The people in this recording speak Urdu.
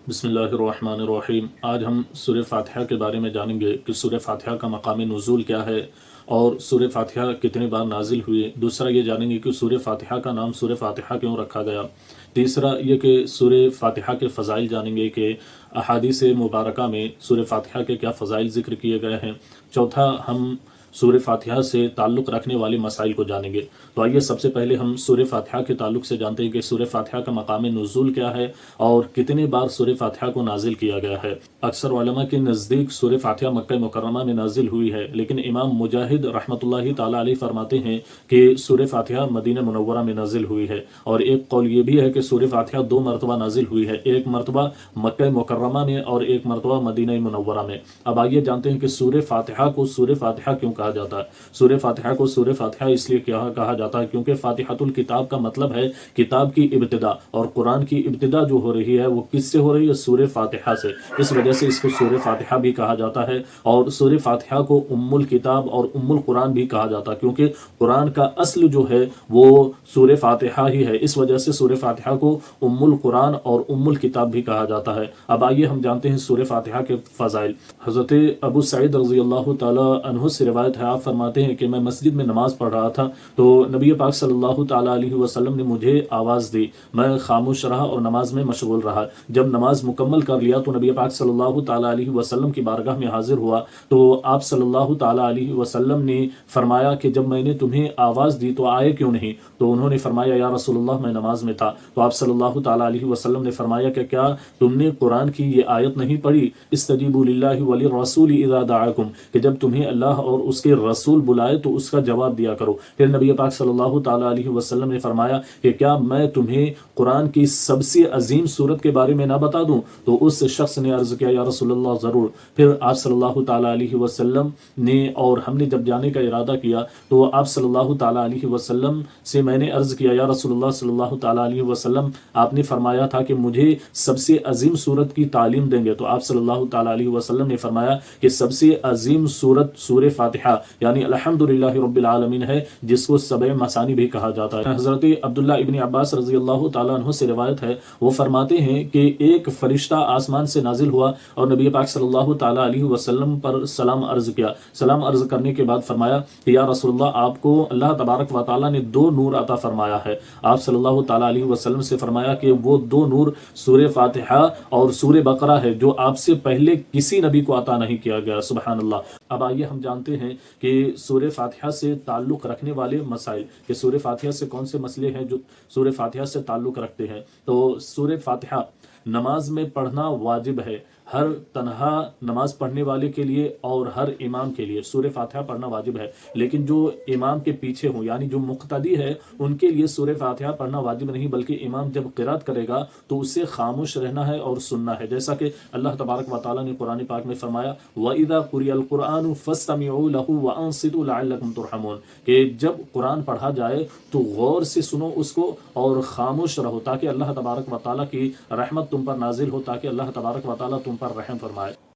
بسم اللہ الرحمن الرحیم۔ آج ہم سورہ فاتحہ کے بارے میں جانیں گے کہ سورہ فاتحہ کا مقام نزول کیا ہے اور سورہ فاتحہ کتنے بار نازل ہوئی۔ دوسرا یہ جانیں گے کہ سورہ فاتحہ کا نام سورہ فاتحہ کیوں رکھا گیا۔ تیسرا یہ کہ سورہ فاتحہ کے فضائل جانیں گے کہ احادیث مبارکہ میں سورہ فاتحہ کے کیا فضائل ذکر کیے گئے ہیں۔ چوتھا ہم سورہ فاتحہ سے تعلق رکھنے والے مسائل کو جانیں گے۔ تو آئیے سب سے پہلے ہم سورہ فاتحہ کے تعلق سے جانتے ہیں کہ سورہ فاتحہ کا مقام نزول کیا ہے اور کتنے بار سورہ فاتحہ کو نازل کیا گیا ہے۔ اکثر علماء کے نزدیک سورہ فاتحہ مکہ مکرمہ میں نازل ہوئی ہے، لیکن امام مجاہد رحمۃ اللہ تعالی علیہ فرماتے ہیں کہ سورہ فاتحہ مدینہ منورہ میں نازل ہوئی ہے، اور ایک قول یہ بھی ہے کہ سورہ فاتحہ 2 مرتبہ نازل ہوئی ہے، ایک مرتبہ مکہ مکرمہ میں اور ایک مرتبہ مدینہ منورہ میں۔ اب آئیے جانتے ہیں کہ سورہ فاتحہ کو سورہ فاتحہ کیوں کہا جاتا ہے۔ سورہ فاتحہ کو سورہ فاتحہ اس لیے کہا جاتا ہے کیونکہ فاتحۃ الکتاب کا مطلب ہے کتاب کی ابتدا، اور قرآن کی ابتدا جو ہو رہی ہے وہ کس سے ہو رہی ہے؟ سورہ فاتحہ سے۔ اس وجہ سے اس کو سورہ فاتحہ بھی کہا جاتا ہے، اور سورہ فاتحہ کو ام الکتاب اور ام القرآن بھی کہا جاتا ہے کیونکہ قرآن کا اصل جو ہے وہ سورہ فاتحہ ہی ہے۔ اس وجہ سے سورہ فاتحہ کو ام القرآن اور ام الکتاب بھی کہا جاتا ہے۔ اب آئیے ہم جانتے ہیں سورہ فاتحہ کے فضائل۔ حضرت ابو سعید رضی اللہ تعالی عنہ سے روایت ہے، آپ فرماتے ہیں کہ میں مسجد میں نماز پڑھ رہا تھا تو نبی پاک صلی اللہ تعالی علیہ وسلم نے مجھے آواز دی، میں خاموش رہا اور نماز میں مشغول رہا۔ جب نماز مکمل کر لیا تو نبی پاک صلی اللہ تعالی علیہ وسلم کی بارگاہ میں حاضر ہوا، تو آپ صلی اللہ تعالی علیہ وسلم نے فرمایا کہ جب میں نے تمہیں آواز دی تو آئے کیوں نہیں؟ تو انہوں نے فرمایا یا رسول اللہ میں نماز میں تھا۔ تو آپ صلی اللہ تعالی علیہ وسلم نے فرمایا کہ کیا تم نے قرآن کی یہ آیت نہیں پڑھی، استجیبوا للہ وللرسول اذا دعاکم، کہ جب تمہیں اللہ اور اس کے رسول بلائے تو اس کا جواب دیا کرو۔ پھر نبی پاک صلی اللہ تعالی علیہ وسلم نے فرمایا کہ کیا میں تمہیں قرآن کی سب سے عظیم سورت کے بارے میں نہ بتا دوں؟ تو اس شخص نے عرض کیا یا رسول اللہ ضرور۔ پھر آپ صلی اللہ تعالی علیہ وسلم نے اور ہم نے جب جانے کا ارادہ کیا تو آپ صلی اللہ تعالی علیہ وسلم سے میں نے عرض کیا یا رسول اللہ صلی اللہ تعالی علیہ وسلم، آپ نے فرمایا تھا کہ مجھے سب سے عظیم سورت کی تعلیم دیں گے۔ تو آپ صلی اللہ تعالی علیہ وسلم نے فرمایا کہ سب سے عظیم سورت سورہ فاتحہ یعنی الحمدللہ رب العالمین ہے، جس کو سبع مثانی بھی کہا جاتا ہے۔ حضرت عبداللہ ابن عباس رضی اللہ تعالیٰ عنہ سے روایت ہے، وہ فرماتے ہیں کہ ایک فرشتہ آسمان سے نازل ہوا اور نبی پاک صلی اللہ تعالیٰ علیہ وسلم پر سلام عرض کیا۔ سلام عرض کرنے کے بعد فرمایا کہ یا رسول اللہ، آپ کو اللہ تبارک و تعالیٰ نے 2 نور عطا فرمایا ہے۔ آپ صلی اللہ تعالیٰ علیہ وسلم سے فرمایا کہ وہ 2 نور سورہ فاتحہ اور سورہ بقرہ ہے جو آپ سے پہلے کسی نبی کو عطا نہیں کیا گیا۔ سبحان اللہ۔ اب آئیے ہم جانتے ہیں کہ سورہ فاتحہ سے تعلق رکھنے والے مسائل، کہ سورہ فاتحہ سے کون سے مسئلے ہیں جو سورہ فاتحہ سے تعلق رکھتے ہیں۔ تو سورہ فاتحہ نماز میں پڑھنا واجب ہے، ہر تنہا نماز پڑھنے والے کے لیے اور ہر امام کے لیے سورہ فاتحہ پڑھنا واجب ہے، لیکن جو امام کے پیچھے ہوں یعنی جو مقتدی ہے ان کے لیے سورہ فاتحہ پڑھنا واجب نہیں، بلکہ امام جب قرات کرے گا تو اس سے خاموش رہنا ہے اور سننا ہے، جیسا کہ اللہ تبارک و تعالیٰ نے قرآن پاک میں فرمایا وَإِذَا قُرِئَ الْقُرْآنُ فَاسْتَمِعُوا لَهُ وَأَنصِتُوا لَعَلَّكُمْ تُرْحَمُونَ، کہ جب قرآن پڑھا جائے تو غور سے سنو اس کو اور خاموش رہو تاکہ اللہ تبارک و تعالیٰ کی رحمت تم پر نازل ہو، تاکہ اللہ تبارک و تعالیٰ تم پر رحم فرمائے۔